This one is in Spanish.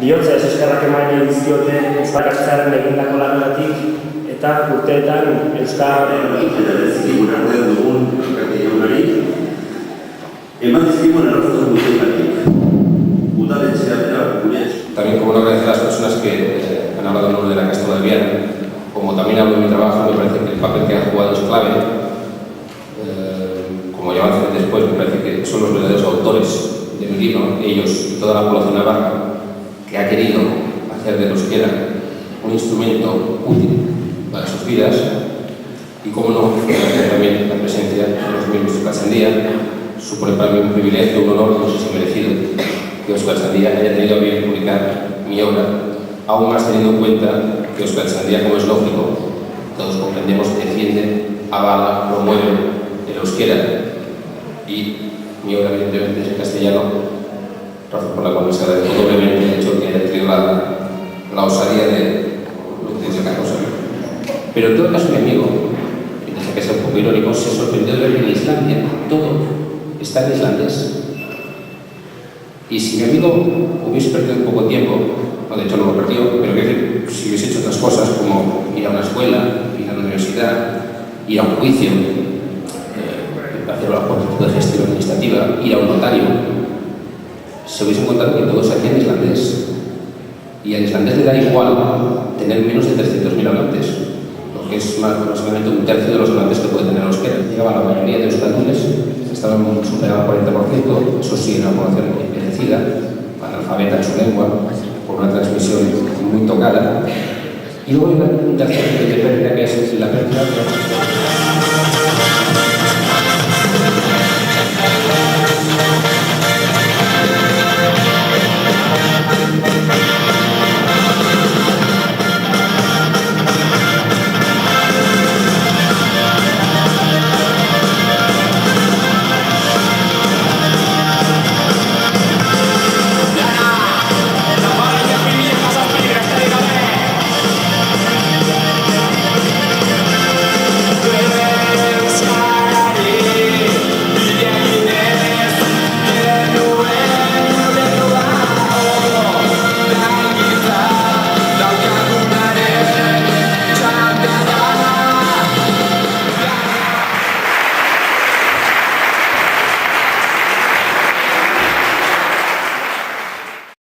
bihotza eskerrak eman dizkiote euskartzearen egindako lanagatik eta urteetan euskararen eta dezkigun artean dugun elkarteionari eman dizkigun errazatzen guztietatik. Udaletxea bera gure. También como no agradecer a las personas que han hablado en nombre de la Castro de Viana, como también hablo de mi trabajo, me parece que el papel que han jugado es clave. Como ya avanzaré después, me parece que son los verdaderos autores de mi libro, ellos y toda la población navarra que ha querido hacer del euskera un instrumento útil para sus vidas, y como no, también la presencia de los miembros de Euskaltzaindia supone para mí un privilegio, un honor, no sé si merecido, que Euskaltzaindia haya tenido a bien publicar mi obra, aún más teniendo en cuenta que Euskaltzaindia, como es lógico, todos comprendemos, defiende, avala, promueve el euskera, y mi obra evidentemente es en castellano, razón por la cual les agradezco doblemente el hecho que haya tenido la osadía de decir una cosa. Pero en todo caso mi amigo, y desde que sea un poco irónico, se sorprendió de ver que en Islandia todo está en islandés. Y si mi amigo hubiese perdido un poco de tiempo, no, de hecho no lo perdió, pero que si hubiese hecho otras cosas como ir a una escuela, ir a una universidad, ir a un juicio, hacer algún tipo de gestión administrativa, ir a un notario, se hubiese encontrado que todo se hacía en islandés. Y al islandés le da igual tener menos de 300.000 hablantes, lo que es aproximadamente un tercio de los hablantes que puede tener el euskera. Llegaba la mayoría de euskaldunes, estaban superados el 40%, eso sí, una población envejecida, analfabeta en su lengua, por una transmisión muy tocada. Y luego hay un tercer tipo de pérdida, que es la pérdida de